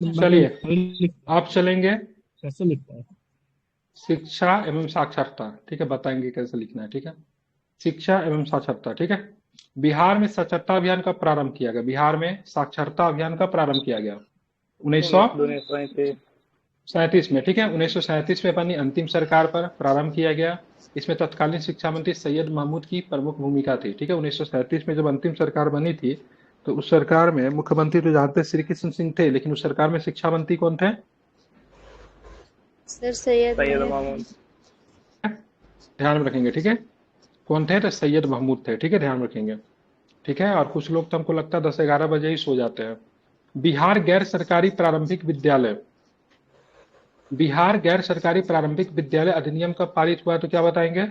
चलिए आप चलेंगे कैसे लिखता है? शिक्षा एवं साक्षरता, ठीक है, बताएंगे कैसे लिखना है, ठीक है। शिक्षा एवं साक्षरता, ठीक है। बिहार में साक्षरता अभियान कब प्रारंभ किया गया? बिहार में साक्षरता अभियान कब प्रारंभ किया गया? उन्नीस सौ 1937। सैंतीस में, ठीक है। 1937 में अपनी अंतिम सरकार पर प्रारंभ किया गया। इसमें तत्कालीन शिक्षा मंत्री सैयद महमूद की प्रमुख भूमिका थी, ठीक है। 1937 में जब अंतिम सरकार बनी थी तो उस सरकार में मुख्यमंत्री तो जानते श्री कृष्ण सिंह थे, लेकिन उस सरकार में शिक्षा मंत्री कौन थे? सर सैयद सैयद महमूद। मामून। ध्यान में रखेंगे, ठीक है। कौन थे? तो सैयद महमूद थे, ठीक है, ध्यान रखेंगे, ठीक है। और कुछ लोग तो हमको लगता है 10-11 बजे ही सो जाते हैं। बिहार गैर सरकारी प्रारंभिक विद्यालय, बिहार गैर सरकारी प्रारंभिक विद्यालय अधिनियम कब पारित हुआ है तो क्या बताएंगे?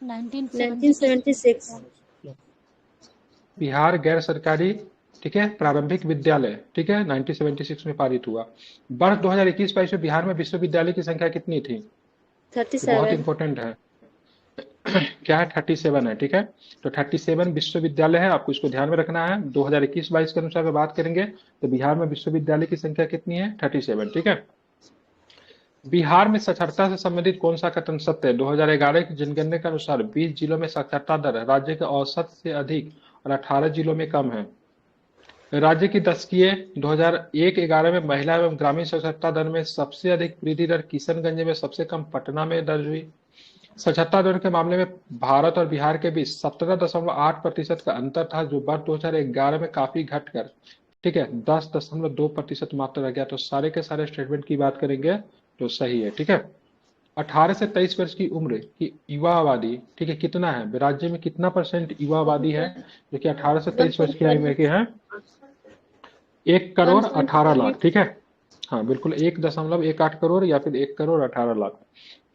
1976। बिहार गैर सरकारी, ठीक है, प्रारंभिक विद्यालय, ठीक है, 1976 में पारित हुआ। वर्ष 2021-22 में बिहार में विश्वविद्यालय की संख्या कितनी थी? ये बहुत 37। इंपॉर्टेंट है। क्या है? 37 है, ठीक है। तो 37 विश्वविद्यालय है, आपको इसको ध्यान में रखना है। 2021-22 के अनुसार अगर बात करेंगे तो बिहार में विश्वविद्यालय की संख्या कितनी है? 37, ठीक है। बिहार में साक्षरता से संबंधित कौन सा कथन सत्य है? 2011 की जनगणना के अनुसार 20 जिलों में साक्षरता दर राज्य के औसत से अधिक और 18 जिलों में कम है। राज्य की दशकीय 2001-11 में महिला एवं ग्रामीण साक्षरता दर में सबसे अधिक वृद्धि दर किशनगंज में, सबसे कम पटना में दर्ज हुई। साक्षरता दर के मामले में भारत और बिहार के बीच 17.8% का अंतर था, जो वर्ष 2011 में काफी घटकर, ठीक है, 10.2% मात्र रह गया। तो सारे के सारे स्टेटमेंट की बात करेंगे तो सही है, ठीक है। 18 से 23 वर्ष की उम्र की युवा आबादी, ठीक है, कितना है राज्य में? कितना परसेंट युवा आबादी है जो कि 18 से 23 वर्ष की आयु में के हैं? 1,18,00,000, ठीक है। हाँ बिल्कुल, 1.18 करोड़ या फिर 1,18,00,000।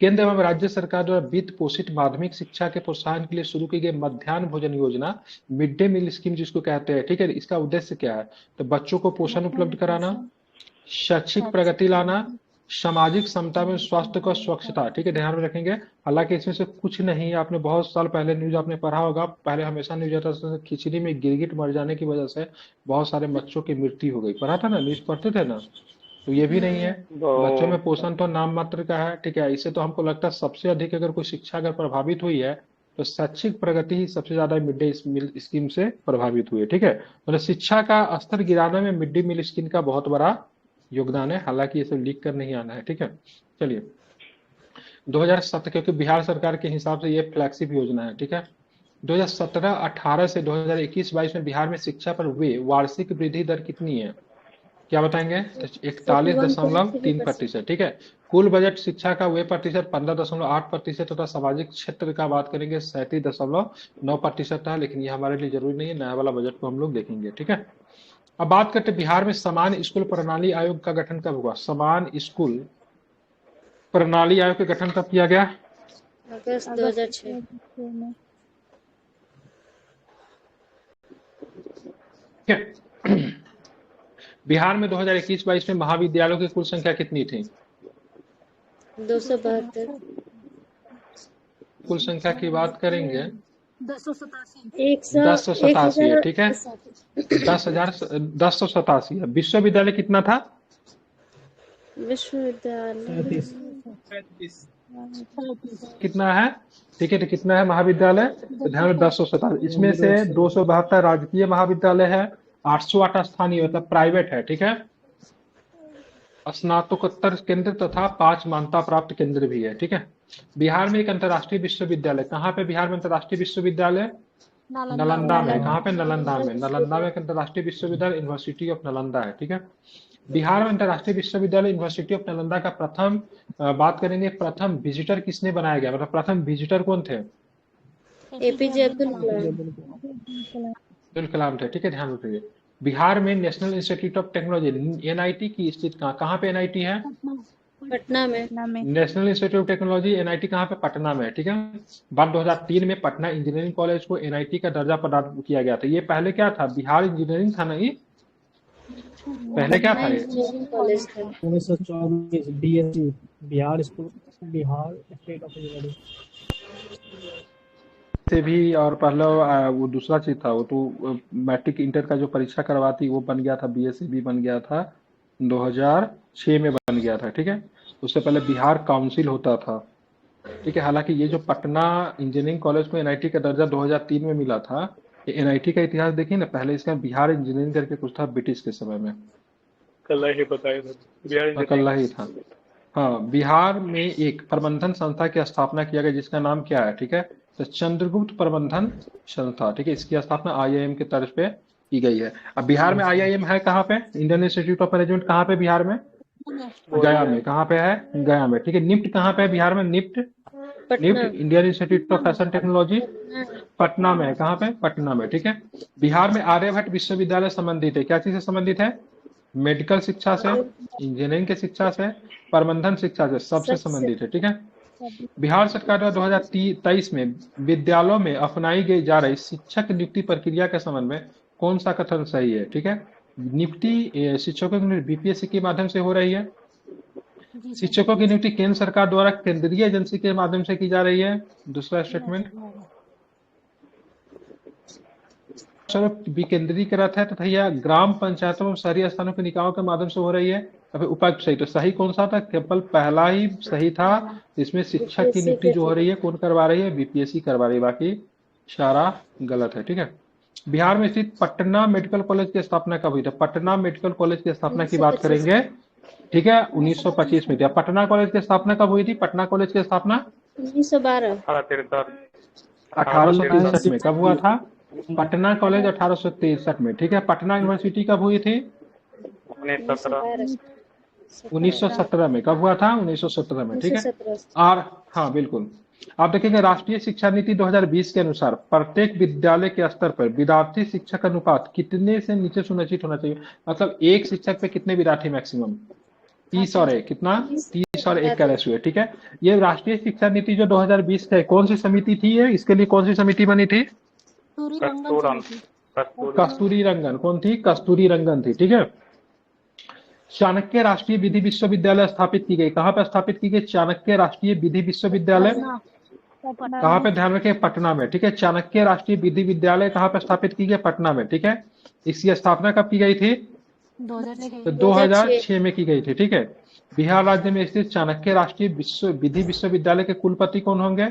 केंद्र एवं राज्य सरकार द्वारा वित्त पोषित माध्यमिक शिक्षा के प्रोत्साहन के लिए शुरू की गई मध्याह्न भोजन योजना, मिड डे मील स्कीम जिसको कहते हैं, ठीक है, इसका उद्देश्य क्या है? तो बच्चों को पोषण उपलब्ध कराना, शैक्षिक प्रगति लाना, सामाजिक समता में स्वास्थ्य का स्वच्छता, ठीक है, ध्यान में रखेंगे। हालांकि इसमें से कुछ नहीं, आपने बहुत साल पहले न्यूज आपने पढ़ा होगा, पहले हमेशा न्यूज आता था खिचड़ी में गिरगिट मर जाने की वजह से बहुत सारे बच्चों की मृत्यु हो गई, पढ़ा था ना, न्यूज पढ़ते थे ना। तो ये भी नहीं है। बच्चों में पोषण तो नाम मात्र का है, ठीक है। इससे तो हमको लगता है सबसे अधिक अगर कोई शिक्षा अगर प्रभावित हुई है तो शैक्षिक प्रगति ही सबसे ज्यादा मिड डे मील स्कीम से प्रभावित हुई है, ठीक है। मतलब शिक्षा का स्तर गिराने में मिड डे मील स्कीम का बहुत बड़ा योगदान है, हालांकि ये सब लिख कर नहीं आना है, ठीक है। चलिए 2007, क्योंकि बिहार सरकार के हिसाब से ये फ्लैगशिप योजना है, ठीक है। 2017-18 से 2021-22 में बिहार में शिक्षा पर हुए वार्षिक वृद्धि दर कितनी है? क्या बताएंगे? तो 41.3%। 41.3%, ठीक है। कुल बजट शिक्षा का वे प्रतिशत 15.8% तथा सामाजिक क्षेत्र का बात करेंगे 37.9% था, लेकिन ये हमारे लिए जरूरी नहीं है, नया वाला बजट को हम लोग देखेंगे, ठीक है। अब बात करते बिहार में समान स्कूल प्रणाली आयोग का गठन कब हुआ? समान स्कूल प्रणाली आयोग का गठन कब किया गया? अगस्त 2006। ठीक है। बिहार में 2021-22 में महाविद्यालयों की कुल संख्या कितनी थी? 272। कुल संख्या की बात करेंगे 1087 है, ठीक है। 10,87 है। विश्वविद्यालय कितना था? विश्वविद्यालय 35। कितना है? ठीक है, तो कितना है महाविद्यालय? तो ध्यान में 1087, इसमें से 272 राजकीय महाविद्यालय है, 808 स्थानीय मतलब प्राइवेट है, ठीक है। स्नातकोत्तर केंद्र तथा 5 मान्यता प्राप्त केंद्र भी है, ठीक है। बिहार में एक अंतर्राष्ट्रीय विश्वविद्यालय, कहाँ पे बिहार में अंतर्राष्ट्रीय विश्वविद्यालय? नालंदा में। कहाँ पे? नालंदा में। नालंदा में एक अंतर्राष्ट्रीय विश्वविद्यालय यूनिवर्सिटी ऑफ नालंदा है, ठीक है। बिहार में अंतर्राष्ट्रीय विश्वविद्यालय यूनिवर्सिटी ऑफ नालंदा का प्रथम बात करेंगे, प्रथम विजिटर किसने बनाया गया, मतलब प्रथम विजिटर कौन थे? एपीजे अब्दुल कलाम। अब्दुल कलाम थे, ठीक है, ध्यान रखिए। बिहार में national institute of technology NIT की स्थित कहाँ पे एनआईटी है? पटना में। National institute of technology NIT कहाँ पे? पटना में, ठीक है। बात 2003 में पटना इंजीनियरिंग कॉलेज को एनआईटी का दर्जा प्रदान किया गया था। ये पहले क्या था? बिहार इंजीनियरिंग था नहीं, पहले क्या पटना था ये? इंजीनियरिंग कॉलेज था। 1924 BSc Bihar school, Bihar state of engineering. से भी और पहले वो दूसरा चीज था, वो तो मैट्रिक इंटर का जो परीक्षा करवाती वो बन गया था, बीएससी भी बन गया था। 2006 में बन गया था, ठीक है। उससे पहले बिहार काउंसिल होता था, ठीक है। हालांकि ये जो पटना इंजीनियरिंग कॉलेज को एनआईटी का दर्जा 2003 में मिला था, ये एनआईटी का इतिहास देखिए ना, पहले इसका बिहार इंजीनियरिंग करके कुछ था ब्रिटिश के समय में, कल ही बताया था बिहार अकेला इंजीनियरिंग। ही था। हाँ, बिहार में एक प्रबंधन संस्था की स्थापना किया गया जिसका नाम क्या है, ठीक है, तो चंद्रगुप्त प्रबंधन संस्था, ठीक है। इसकी स्थापना आईआईएम के तर्ज पे की गई है। अब बिहार में आईआईएम है कहाँ पे, इंडियन इंस्टीट्यूट ऑफ मैनेजमेंट कहाँ पे बिहार में, गया में। कहाँ पे है, गया में, ठीक है। निफ्ट कहाँ पे है बिहार में, NIFT Patna. Indian Institute of Fashion Technology Patna में है, कहाँ पे, पटना में, ठीक है। बिहार में आर्यभट्ट विश्वविद्यालय संबंधित है, क्या चीज से संबंधित है, मेडिकल शिक्षा से, इंजीनियरिंग के शिक्षा से, प्रबंधन शिक्षा से, सबसे संबंधित है, ठीक है। बिहार सरकार द्वारा 2023 में विद्यालयों में अपनाई गई जा रही शिक्षक नियुक्ति प्रक्रिया के संबंध में कौन सा कथन सही है, ठीक है। नियुक्ति शिक्षकों की बीपीएससी के माध्यम से हो रही है, शिक्षकों की नियुक्ति केंद्र सरकार द्वारा केंद्रीय एजेंसी के माध्यम से की जा रही है, दूसरा स्टेटमेंट विकेंद्रीकृत है तथा यह ग्राम पंचायतों और शहरी स्थानों के निकायों के माध्यम से हो रही है। अभी उपायुक्त सही, तो सही कौन सा था, केवल पहला ही सही था। इसमें शिक्षक की नियुक्ति जो हो रही है कौन करवा रही है, बीपीएससी करवा रही है, बाकी सारा गलत है, ठीक है। बिहार में स्थित पटना मेडिकल कॉलेज की स्थापना कब हुई थी, पटना मेडिकल कॉलेज की स्थापना की बात करेंगे, ठीक है, 1925 में थी। पटना कॉलेज की स्थापना कब हुई थी, पटना कॉलेज की स्थापना 1912। 1863 में कब हुआ था, पटना कॉलेज 1863 में, ठीक है। पटना यूनिवर्सिटी कब हुई थी, 1917 में, कब हुआ था, 1917 में, ठीक है। 1917। और हाँ बिल्कुल, आप देखेंगे राष्ट्रीय शिक्षा नीति 2020 के अनुसार प्रत्येक विद्यालय के स्तर पर विद्यार्थी शिक्षक अनुपात कितने से नीचे सुनिश्चित होना चाहिए, मतलब एक शिक्षक पे कितने विद्यार्थी मैक्सिमम, 30 और 1, कितना, 30 और 1 का रेशियो है, ठीक है। ये राष्ट्रीय शिक्षा नीति जो 2020 का है, कौन सी समिति थी ये, इसके लिए कौन सी समिति बनी थी, कस्तूरी रंगन, कौन थी, कस्तूरी रंगन थी, ठीक है। चाणक्य राष्ट्रीय विधि विश्वविद्यालय स्थापित की गई, कहाँ पर स्थापित की गई, चाणक्य राष्ट्रीय विधि विश्वविद्यालय, कहाँ पे, ध्यान रखें, पटना में, ठीक है। चाणक्य राष्ट्रीय विधि विद्यालय कहाँ पर स्थापित की गई, पटना में, ठीक है। इसकी स्थापना कब की गई थी, तो 2006 में की गई थी, ठीक है। बिहार राज्य में स्थित चाणक्य राष्ट्रीय विधि विश्वविद्यालय के कुलपति कौन होंगे,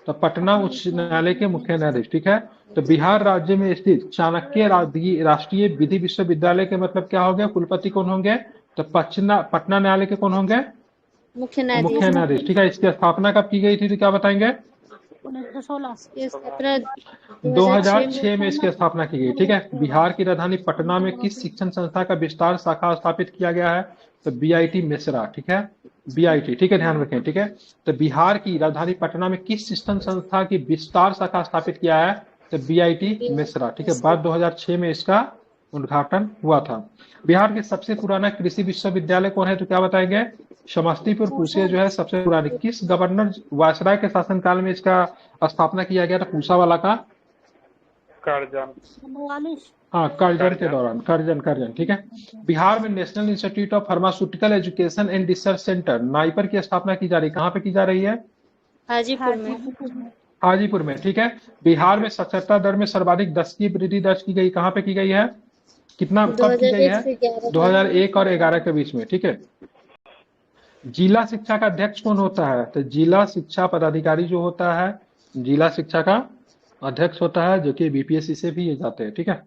तो पटना उच्च न्यायालय के मुख्य न्यायाधीश, ठीक है। तो बिहार राज्य में स्थित चाणक्य राष्ट्रीय विधि विश्वविद्यालय के मतलब क्या हो गया, कुलपति कौन होंगे, तो पटना न्यायालय के कौन होंगे, मुख्य न्यायाधीश, ठीक है। इसकी स्थापना कब की गई थी, तो क्या बताएंगे, 2006 में इसकी स्थापना की गई, ठीक है। बिहार की राजधानी पटना में किस शिक्षण संस्था का विस्तार शाखा स्थापित किया गया है, तो बीआईटी मिश्रा, ठीक है, बीआईटी, ठीक है, ध्यान रखें, ठीक है। तो बिहार की राजधानी पटना में किस शिक्षण संस्था की विस्तार शाखा स्थापित किया है, तो बीआईटी मिश्रा, ठीक है। बाद 2006 में इसका उद्घाटन हुआ था। बिहार के सबसे पुराना कृषि विश्वविद्यालय कौन है, तो क्या बताएंगे, समस्तीपुर पूसा जो है सबसे पुरानी, किस गवर्नर वायसराय के शासनकाल में इसका स्थापना किया गया था, पूसा वाला का, हाँ, करजन के दौरान, करजन, ठीक है। बिहार में national institute of pharmaceutical education and research centre NIPER की स्थापना की जा रही है, कहाँ पे की जा रही है, हाजीपुर में, ठीक है। बिहार में साक्षरता दर में सर्वाधिक 10 की वृद्धि दर्ज की गई, कहाँ पे की गई है, कितना, कब की गई है, 2001 और 11 के बीच में, ठीक है। जिला शिक्षा का अध्यक्ष कौन होता है, तो जिला शिक्षा पदाधिकारी जो होता है, जिला शिक्षा का अध्यक्ष होता है, जो कि बीपीएससी से भी ये जाते हैं, ठीक है।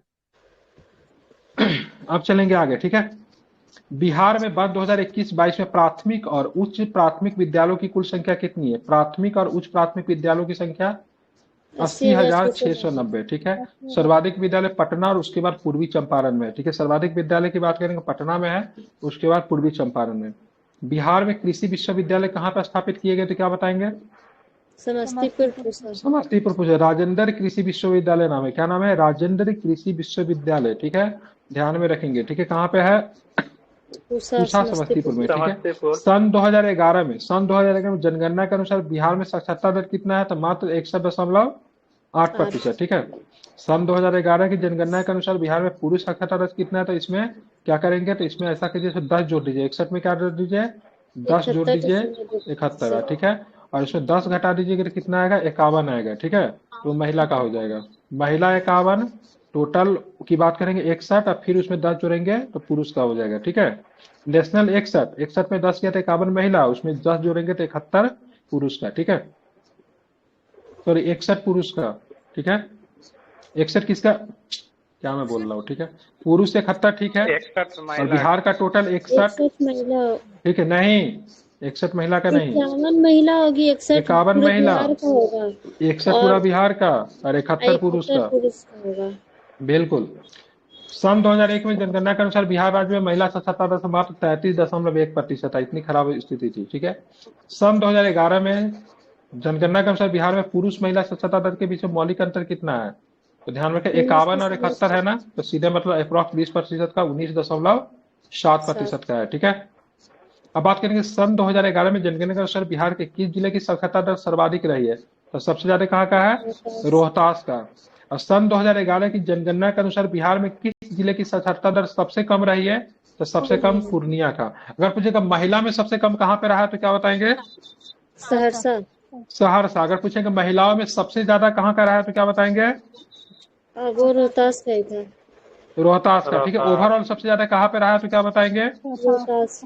अब चलेंगे आगे, ठीक है। बिहार में वर्ष 2021-22 में प्राथमिक और उच्च प्राथमिक विद्यालयों की कुल संख्या कितनी है, प्राथमिक और उच्च प्राथमिक विद्यालयों की संख्या 80,690, ठीक है। सर्वाधिक विद्यालय पटना और उसके बाद पूर्वी चंपारण में, ठीक है। सर्वाधिक विद्यालय की बात करेंगे पटना में है, उसके बाद पूर्वी चंपारण में। बिहार में कृषि विश्वविद्यालय कहाँ पर स्थापित किए गए, तो क्या बताएंगे, समस्तीपुर पूछे, राजेंद्र कृषि विश्वविद्यालय नाम है, क्या नाम है, राजेंद्र कृषि विश्वविद्यालय, ठीक है, ध्यान में रखेंगे, ठीक है। कहाँ पे है, पूसा समस्तीपुर में, ठीक है। सन 2011 में जनगणना के अनुसार बिहार में साक्षरता दर कितना है, तो मात्र 61.8%, ठीक है। सन 2011 की जनगणना के अनुसार बिहार में पूरी साक्षरता दर कितना है, तो इसमें क्या करेंगे, तो इसमें ऐसा कीजिए 10 जोड़ दीजिए, 61 में क्या जोड़ दीजिए, 10 जोड़ दीजिए 71, ठीक है। और इसमें 10 घटा दीजिएगा तो कितना आएगा, 51 आएगा, ठीक है। तो महिला का हो जाएगा, महिला 51 टोटल की बात करेंगे 61 और फिर उसमें 10 जोड़ेंगे तो पुरुष का हो जाएगा, ठीक है। नेशनल 61 में 10 किया तो 51 महिला, उसमें 10 जोड़ेंगे तो 71 पुरुष का, ठीक है। सॉरी 61 पुरुष का, ठीक है। 61 किसका, क्या मैं बोल रहा हूँ, ठीक है। पुरुष 71, ठीक है। 61 और महिला बिहार का टोटल 61, 61 महिला, ठीक है। नहीं 61 महिला का नहीं, 51 महिला होगी, 61 51 पूरे महिला, बिहार का होगा 61 पूरा और बिहार का और 71 पुरुष 71 का, पुरुष का होगा। बिल्कुल। सन 2001 में जनगणना के अनुसार बिहार राज्य में महिला साक्षरता दर मात्र 33.1% है। इतनी खराब स्थिति थी, ठीक है। सन 2011 में जनगणना के अनुसार बिहार में पुरुष महिला साक्षरता दर के बीच में मौलिक अंतर कितना है, तो ध्यान रखें 51 और 71 है ना, तो सीधे मतलब अप्रॉक्स 20% का 19.7% का है, ठीक है। अब बात करेंगे सन 2011 में जनगणना के अनुसार बिहार के किस जिले की साक्षरता दर सर्वाधिक रही है, तो सबसे ज्यादा कहाँ का है, रोहतास का। और सन 2011 की जनगणना के अनुसार बिहार में किस जिले की साक्षरता दर सबसे कम रही है, तो सबसे कम पूर्णिया का। अगर पूछेगा महिला में सबसे कम कहाँ पे रहा है तो क्या बताएंगे, सहरसा। सहरसा। अगर पूछेंगे महिलाओं में सबसे ज्यादा कहाँ का रहा है तो क्या बताएंगे, वो रोहतास का ही था। रोहतास का, ठीक है। रोहतास। ओवरऑल सबसे ज्यादा कहाँ पे रहा है तो क्या बताएंगे, रोहतास,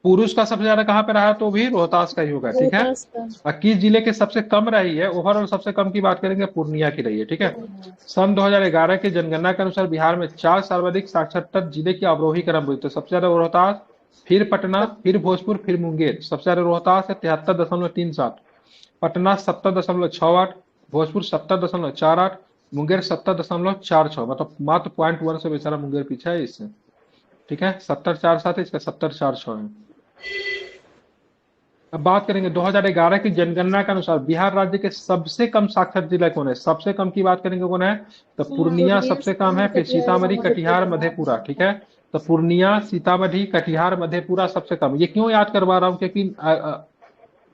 पुरुष का सबसे ज्यादा कहाँ पे रहा है तो भी रोहतास का ही होगा, ठीक है। रोहतास का। और किस जिले के सबसे कम रही है, ओवरऑल सबसे कम की बात करेंगे पूर्णिया की रही है, ठीक है। सन 2011 की जनगणना के अनुसार बिहार में 4 सर्वाधिक साक्षरता जिले की अवरोही क्रम हुई, तो सबसे ज्यादा रोहतास, फिर पटना, फिर भोजपुर, फिर मुंगेर। सबसे ज्यादा रोहतास है 73.37, पटना 70.68, भोजपुर 70.48, मुंगेर 70.46, मतलब मात्र 0.1 से बेचारा मुंगेर पीछे है इससे, ठीक है। 70.47 है, इसका 70.46 है। अब बात करेंगे 2011 की जनगणना के अनुसार बिहार राज्य के सबसे कम साक्षर जिला कौन है, सबसे कम की बात करेंगे कौन है, तो पूर्णिया सबसे कम है, फिर सीतामढ़ी, कटिहार, मधेपुरा, ठीक है। तो पूर्णिया, सीतामढ़ी, कटिहार, मधेपुरा सबसे कम। ये क्यों याद करवा रहा हूँ, क्योंकि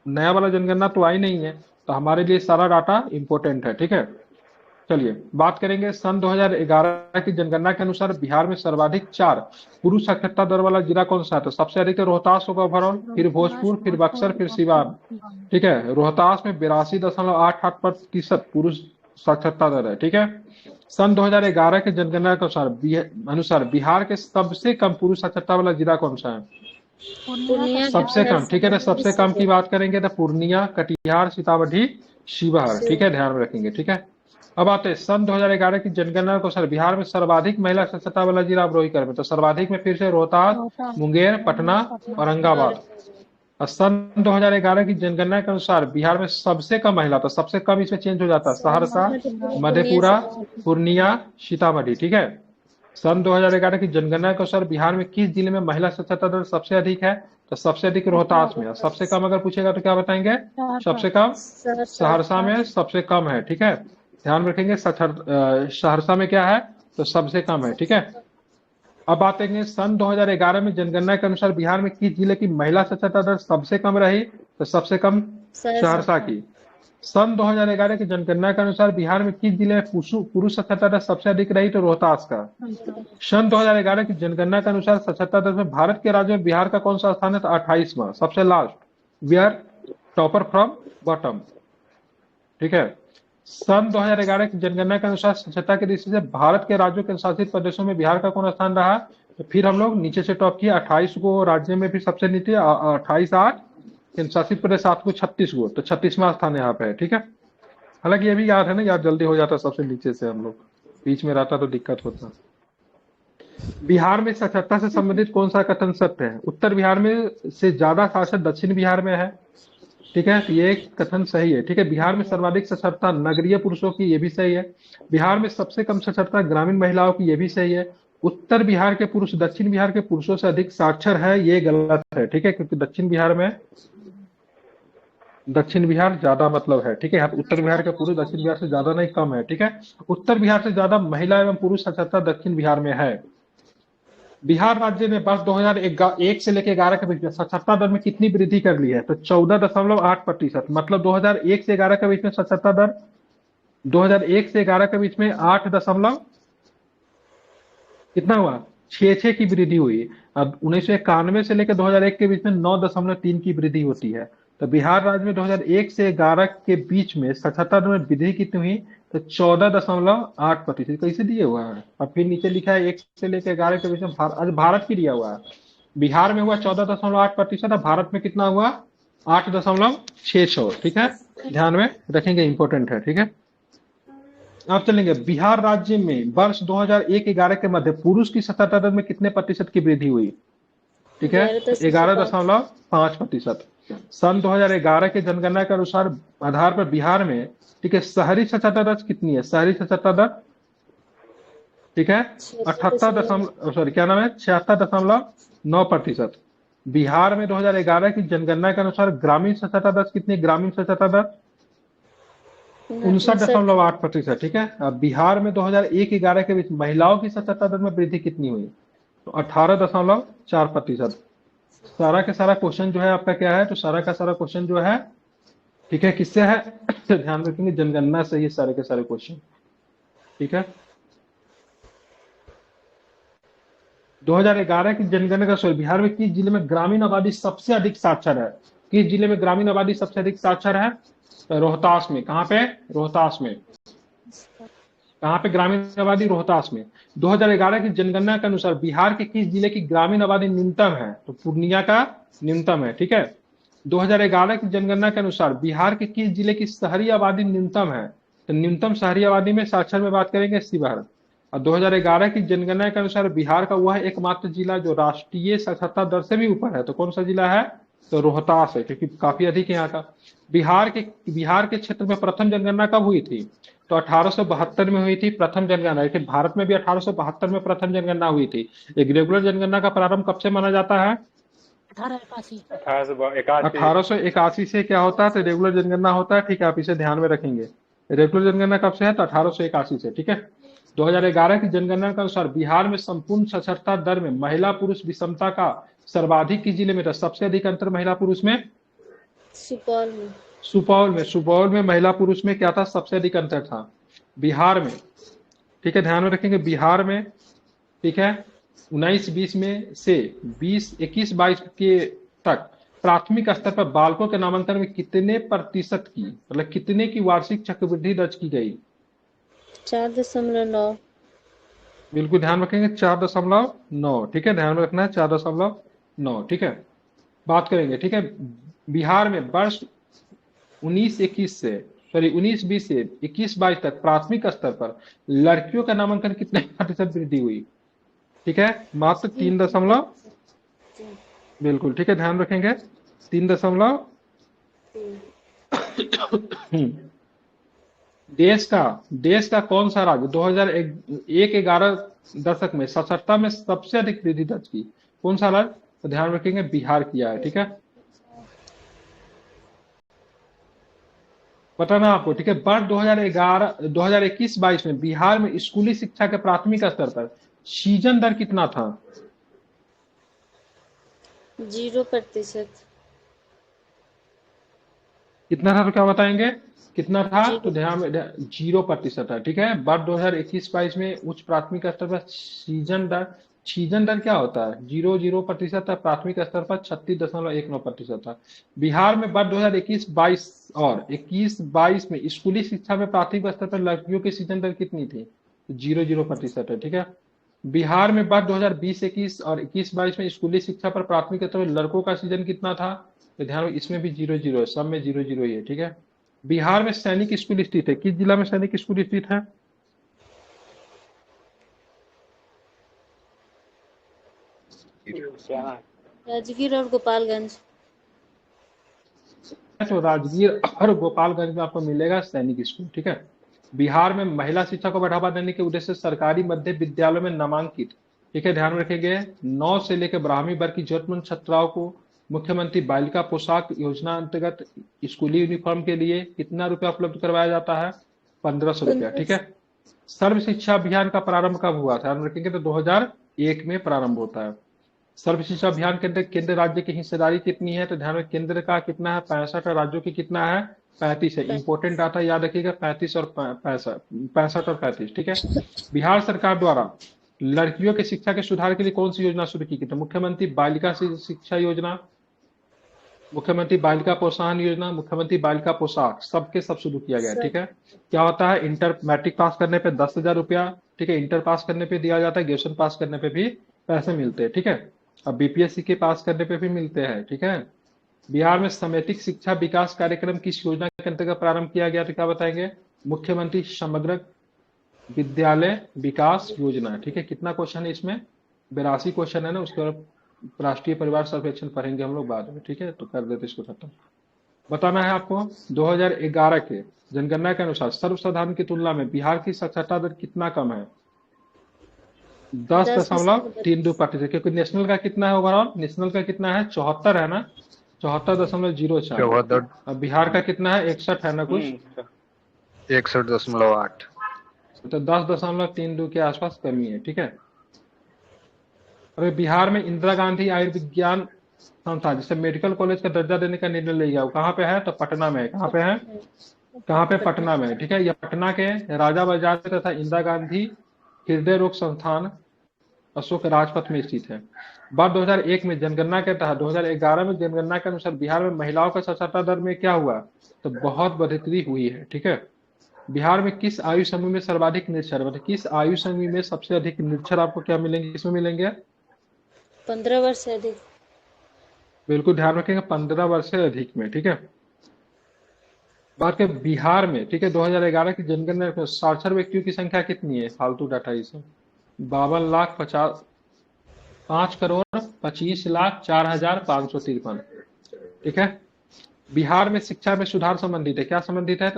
नया वाला जनगणना तो आई नहीं है, तो हमारे लिए सारा डाटा इंपॉर्टेंट है, ठीक है। चलिए बात करेंगे सन 2011 की जनगणना के अनुसार बिहार में सर्वाधिक 4 पुरुष साक्षरता दर वाला जिला कौन सा है, तो सबसे अधिक तो रोहतास होगा ओवरऑल, फिर भोजपुर, फिर बक्सर, फिर सिवान, ठीक है। रोहतास में 82.88% पुरुष साक्षरता दर है, ठीक है। सन 2011 के जनगणना के अनुसार बिहार के सबसे कम पुरुष साक्षरता वाला जिला कौन सा है, पूर्णिया, सबसे कम, ठीक है ना। सबसे कम की बात करेंगे तो पूर्णिया, कटिहार, सीतामढ़ी, शिवहर, ठीक है, ध्यान में रखेंगे, ठीक है। अब आते हैं सन 2011 की जनगणना को सर बिहार में सर्वाधिक महिला साक्षरता वाला जिला अवरोही क्रम में, तो सर्वाधिक में फिर से रोहतास, मुंगेर, पटना, औरंगाबाद। और सन 2011 की जनगणना के अनुसार बिहार में सबसे कम महिला, तो सबसे कम इसमें चेंज हो जाता है, सहरसा, मधेपुरा, पूर्णिया, सीतामढ़ी, ठीक है। सन 2011 की जनगणना के अनुसार बिहार में किस जिले में महिला साक्षरता दर सबसे अधिक है, तो सबसे अधिक रोहतास में। सबसे कम अगर पूछेगा तो क्या बताएंगे, सबसे कम सहरसा में सबसे कम है, ठीक है। ध्यान रखेंगे सहरसा में क्या है, तो सबसे कम है, ठीक है। अब बात करेंगे सन 2011 में जनगणना के अनुसार बिहार में किस जिले की महिला साक्षरता दर सबसे कम रही, तो सबसे कम सहरसा की। सन 2011 की जनगणना के अनुसार बिहार में किस जिले में पुरुष साक्षरता दर सबसे अधिक रही, तो रोहतास का। सन 2011 की जनगणना के अनुसार साक्षरता दर में भारत के राज्य में बिहार का कौन सा स्थान है, तो 28वां, सबसे last, we are topper from bottom, ठीक है। सन 2011 की जनगणना के अनुसार साक्षरता की दृष्टि से भारत के राज्यों के शासित प्रदेशों में बिहार का कौन स्थान रहा, तो फिर हम लोग नीचे से टॉप किया, 28 को राज्य में भी सबसे नीचे, 28 8 शासित प्रदेश 7 को 36 को, तो 36वां स्थान यहाँ पे है, ठीक है। हालांकि ये भी याद है ना, याद जल्दी हो जाता सबसे नीचे से, हम लोग बीच में रहता तो दिक्कत होता। बिहार में साक्षरता से संबंधित कौन सा कथन सत्य है, उत्तर बिहार में से ज्यादा साक्षर दक्षिण बिहार में है, ठीक है, तो ये कथन सही है, ठीक है। बिहार में सर्वाधिक साक्षरता नगरीय पुरुषों की, ये भी सही है। बिहार में सबसे कम साक्षरता ग्रामीण महिलाओं की, ये भी सही है। उत्तर बिहार के पुरुष दक्षिण बिहार के पुरुषों से अधिक साक्षर है, ये गलत है, ठीक है, क्योंकि दक्षिण बिहार ज्यादा मतलब है, ठीक है। उत्तर बिहार के पुरुष दक्षिण बिहार से ज्यादा नहीं, कम है, ठीक है। उत्तर बिहार से ज्यादा महिला एवं पुरुष साक्षरता दक्षिण बिहार में है। बिहार राज्य ने वर्ष 2001 से लेकर 11 के बीच में साक्षरता दर में कितनी वृद्धि कर ली है, तो 14.8%, मतलब 2001 से 11 के बीच में साक्षरता दर 2001 से 11 के बीच में 8 दशमलव कितना हुआ, 6 की वृद्धि हुई। अब 1991 से लेकर 2001 के बीच में 9.3 की वृद्धि होती है। तो बिहार राज्य में 2001 से 11 के बीच में साक्षरता दर में वृद्धि कितनी हुई? तो 14.8%। कैसे दिया हुआ है? और फिर नीचे लिखा है 1 से लेकर 11 के बीच में आज भारत की दिया हुआ है। बिहार में हुआ 14.8% और भारत में कितना हुआ? 8.66। ठीक है, ध्यान में रखेंगे, इंपॉर्टेंट है। ठीक है, अब चलेंगे बिहार राज्य में वर्ष 2001-11 के मध्य पुरुष की साक्षरता दर में कितने प्रतिशत की वृद्धि हुई? ठीक है, 11.5%। सन 2011 के जनगणना के अनुसार आधार पर बिहार में, ठीक है, शहरी साक्षरता दर कितनी है? शहरी साक्षरता दर, ठीक है, 76.9%। बिहार में 2011 की जनगणना के अनुसार ग्रामीण साक्षरता दर कितनी? ग्रामीण साक्षरता दर 59.8%। ठीक है, अब बिहार में 2001-11 के बीच महिलाओं की साक्षरता दर में वृद्धि कितनी हुई? तो 18.4%। सारा का सारा क्वेश्चन जो है आपका क्या है? तो सारा का सारा क्वेश्चन जो है, ठीक है, किससे है? तो ध्यान रखेंगे, जनगणना से ये सारे के सारे क्वेश्चन। ठीक है, 2011 की जनगणना का बिहार में किस जिले में ग्रामीण आबादी सबसे अधिक साक्षर है? किस जिले में ग्रामीण आबादी सबसे अधिक साक्षर है? तो रोहतास में। कहां पे? रोहतास में। कहां पे ग्रामीण आबादी? रोहतास में। 2011 की जनगणना के अनुसार बिहार के किस जिले की ग्रामीण आबादी न्यूनतम है? तो पूर्णिया का न्यूनतम है। ठीक है, 2011 की जनगणना के अनुसार बिहार के किस जिले की शहरी आबादी न्यूनतम है? तो न्यूनतम शहरी आबादी में साक्षर में बात करेंगे शिवहर। और 2011 की जनगणना के अनुसार बिहार का वह एकमात्र जिला जो राष्ट्रीय साक्षरता दर से भी ऊपर है, तो कौन सा जिला है? तो रोहतास है, क्योंकि काफी अधिक है यहाँ का। बिहार के क्षेत्र में प्रथम जनगणना कब हुई थी? तो 1872 में हुई थी प्रथम जनगणना। लेकिन भारत में भी 1872 में प्रथम जनगणना हुई थी। एक रेगुलर जनगणना का प्रारंभ कब से माना जाता है? 1881 से क्या होता है? तो रेगुलर जनगणना होता है। ठीक है, आप इसे ध्यान में रखेंगे। रेगुलर जनगणना कब से है? तो 1881 से। ठीक है, 2011 की जनगणना के अनुसार बिहार में संपूर्ण साक्षरता दर में महिला पुरुष विषमता का सर्वाधिक किस जिले में था? सबसे अधिक अंतर महिला पुरुष में सुपौल में। सुपौल में महिला पुरुष में क्या था? सबसे अधिक अंतर था बिहार में। ठीक है, ध्यान में रखेंगे, बिहार में। ठीक है, 19-20 में से 21-22 के तक प्राथमिक स्तर पर बालकों के नामांकन में कितने प्रतिशत की, मतलब कितने की वार्षिक चक्रवृद्धि दर्ज की गई? 4.9। बिल्कुल ध्यान रखेंगे, 4.9। ठीक है, ध्यान में रखना है, 4.9। ठीक है, बात करेंगे। ठीक है, बिहार में वर्ष 19-20 से 21-22 तक प्राथमिक स्तर पर लड़कियों का नामांकन कितने प्रतिशत वृद्धि हुई? ठीक है, मात्र 3 बिल्कुल। ठीक है, ध्यान रखेंगे, 3 देश का कौन सा राज्य 2001-11 दशक में साक्षरता में सबसे अधिक वृद्धि दर्ज की? कौन सा राज्य? तो ध्यान रखेंगे, बिहार किया है। ठीक है, बताना आपको। ठीक है, वर्ष 2021-22 में बिहार में स्कूली शिक्षा के प्राथमिक स्तर पर सीजन दर कितना था? 0%। कितना था? तो क्या बताएंगे, कितना था? तो ध्यान में 0% है। ठीक है, वर्ष 2021-22 में उच्च प्राथमिक स्तर पर सीजन दर क्या होता है? 0% है। प्राथमिक स्तर पर 36.19% था। बिहार में वर्ष 2021-22 और 21-22 में स्कूली शिक्षा में प्राथमिक स्तर पर लड़कियों की सीजन दर कितनी थी? 0% है। ठीक है, बिहार में वर्ष 2020-21 और 21-22 में स्कूली शिक्षा पर प्राथमिक स्तर पर लड़कों का सीजन कितना था? तो ध्यान में, इसमें भी 0-0 है, सब में 0-0 ही है। ठीक है, बिहार में सैनिक स्कूल स्थित है। किस जिला में सैनिक स्कूल स्थित है? राजगीर और गोपालगंज। तो राजगीर और गोपालगंज में आपको मिलेगा सैनिक स्कूल। ठीक है, बिहार में महिला शिक्षा को बढ़ावा देने के उद्देश्य से सरकारी मध्य विद्यालयों में नामांकित, ठीक है, ध्यान में रखेंगे, 9 से लेकर 12वीं वर्ग की जरूरतमंद छात्राओं को मुख्यमंत्री बालिका पोशाक योजना अंतर्गत स्कूली यूनिफॉर्म के लिए कितना रुपया उपलब्ध करवाया जाता है? 1500 रुपया। ठीक है, सर्व शिक्षा अभियान का प्रारंभ कब हुआ था? ध्यान रखेंगे, तो 2001 में प्रारंभ होता है। सर्व शिक्षा अभियान के अंदर केंद्र राज्य की हिस्सेदारी कितनी है? तो ध्यान में, केंद्र का कितना है? 65 और राज्यों की कितना है? 35 है। इंपोर्टेंट डाटा याद रखिएगा, 35 और 65। ठीक है, बिहार सरकार द्वारा लड़कियों के शिक्षा के सुधार के लिए कौन सी योजना शुरू की गई? तो मुख्यमंत्री बालिका शिक्षा योजना, मुख्यमंत्री बालिका प्रोत्साहन योजना, मुख्यमंत्री बालिका पोशाक, सबके सब शुरू किया गया है, ठीक है। क्या होता है, इंटर मैट्रिक पास करने पे 10,000 रुपया, ठीक है, इंटर पास करने पे दिया जाता है, ग्रेजुएशन पास करने पे भी पैसे मिलते हैं, ठीक है। अब बीपीएससी के पास करने पे भी मिलते हैं, ठीक है। बिहार में समेकित शिक्षा विकास कार्यक्रम किस योजना के अंतर्गत प्रारंभ किया गया, तो क्या बताएंगे, मुख्यमंत्री समग्र विद्यालय विकास योजना, ठीक है। कितना क्वेश्चन है इसमें, 82 क्वेश्चन है ना। उसके बाद राष्ट्रीय परिवार सर्वेक्षण पढ़ेंगे हम लोग बाद में, ठीक है। तो कर देते इसको खत्म। बताना है आपको 2011 के जनगणना के अनुसार सर्वसाधारण की तुलना में बिहार की साक्षरता दर कितना कम है, 10.32%, क्योंकि नेशनल का कितना है, ओवरऑल नेशनल का कितना है, 74 है ना, 74.04। अब बिहार का कितना है, 61 है ना कुछ, 61.8। तो 10.32 के आसपास कमी है, ठीक है। अभी बिहार में इंदिरा गांधी आयुर्विज्ञान संस्थान जिसे मेडिकल कॉलेज का दर्जा देने का निर्णय लिया गया, कहाँ पे है, तो पटना में है। कहाँ पे है, कहाँ पे, पटना में, ठीक है। यह पटना के राजा बाजार तथा इंदिरा गांधी हृदय रोग संस्थान अशोक राजपथ में स्थित है। वर्ष 2001 में जनगणना के तहत 2011 में जनगणना के अनुसार बिहार में महिलाओं का साक्षरता दर में क्या हुआ, तो बहुत बढ़ोतरी हुई है, ठीक है। बिहार में किस आयु समूह में सर्वाधिक निरक्षर, मतलब किस आयु समूह में सबसे अधिक निरक्षर आपको क्या मिलेंगे, किसमें मिलेंगे, 15 वर्ष से अधिक। बिल्कुल ध्यान रखेंगे, 15 वर्ष से अधिक में, ठीक है। बात करें बिहार में, ठीक है, 2011 की जनगणना में साक्षर व्यक्तियों की संख्या कितनी है, फालतू डाटा इसे 5,25,4,553, ठीक है। बिहार में शिक्षा में सुधार संबंधित है, क्या संबंधित है,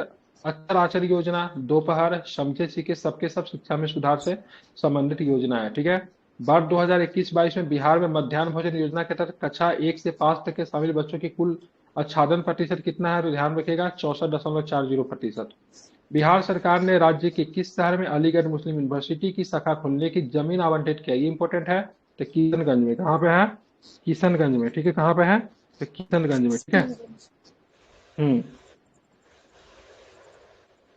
अक्षर आचरण योजना, दोपहर, समझे सीखे, सबके सब शिक्षा में सुधार से संबंधित योजना है, ठीक है। वर्ष 2021-22 में बिहार में मध्याह्न भोजन योजना के तहत कक्षा 1 से 5 तक के शामिल बच्चों की कुल आच्छादन प्रतिशत कितना है, तो ध्यान रखिएगा 64.40%। बिहार सरकार ने राज्य के किस शहर में अलीगढ़ मुस्लिम यूनिवर्सिटी की शाखा खोलने की जमीन आवंटित किया, ये इंपॉर्टेंट है, तो किशनगंज में। कहाँ पे है, किशनगंज में, ठीक है। कहाँ पे है, तो किशनगंज में, ठीक है।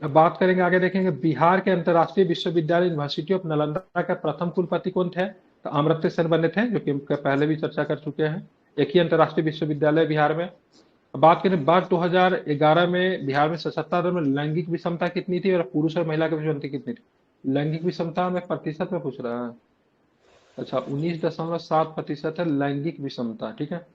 अब बात करेंगे आगे, देखेंगे बिहार के अंतर्राष्ट्रीय विश्वविद्यालय यूनिवर्सिटी ऑफ नालंदा के प्रथम कुलपति कौन थे, तो अमर्त्य सेन बने थे, जो कि पहले भी चर्चा कर चुके हैं। एक ही अंतर्राष्ट्रीय विश्वविद्यालय बिहार में। अब बात करें वर्ष 2011 में बिहार में साक्षरता दर में लैंगिक विषमता कितनी थी और पुरुष और महिला की विषमता कितनी थी, लैंगिक विषमता में प्रतिशत में पूछ रहा है, अच्छा 19.7% है लैंगिक विषमता, ठीक है।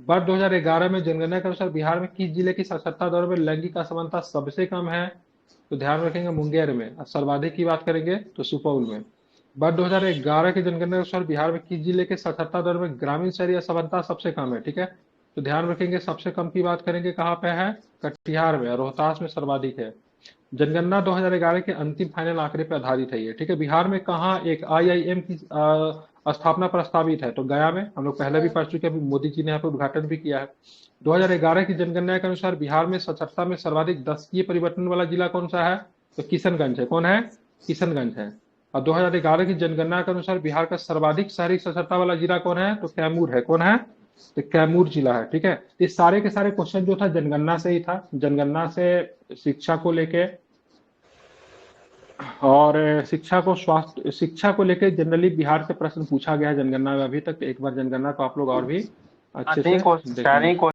वर्ष 2011 में जनगणना के अनुसार बिहार में किस जिले की साक्षरता दर में लैंगिक असमानता सबसे कम है, तो ध्यान रखेंगे मुंगेर में। और सर्वाधिक की बात करेंगे तो सुपौल में। वर्ष 2011 की जनगणना के अनुसार बिहार में किस जिले के साक्षरता दर में ग्रामीण शहरी असमानता सबसे कम है, ठीक है। तो ध्यान रखेंगे सबसे कम की बात करेंगे कहाँ पे है, कटिहार में, रोहतास में सर्वाधिक है। जनगणना 2011 के अंतिम फाइनल आंकड़े पर आधारित है ये, ठीक है। बिहार में कहाँ एक IIM की स्थापना प्रस्तावित है, तो गया में, हम लोग पहले भी पढ़ चुके हैं, अभी मोदी जी ने यहाँ पे उद्घाटन भी किया है। 2011 की जनगणना के अनुसार बिहार में साक्षरता में सर्वाधिक दशकीय परिवर्तन वाला जिला कौन सा है, तो किशनगंज है। कौन है, किशनगंज है। और 2011 की जनगणना के अनुसार बिहार का सर्वाधिक शहरी साक्षरता वाला जिला कौन है, तो कैमूर है। कौन है, तो कैमूर जिला है, ठीक है। ये सारे के सारे क्वेश्चन जो था जनगणना से ही था, जनगणना से शिक्षा को लेके और शिक्षा को लेके जनरली बिहार से प्रश्न पूछा गया है जनगणना में अभी तक। एक बार जनगणना को आप लोग और भी अच्छे से देखें।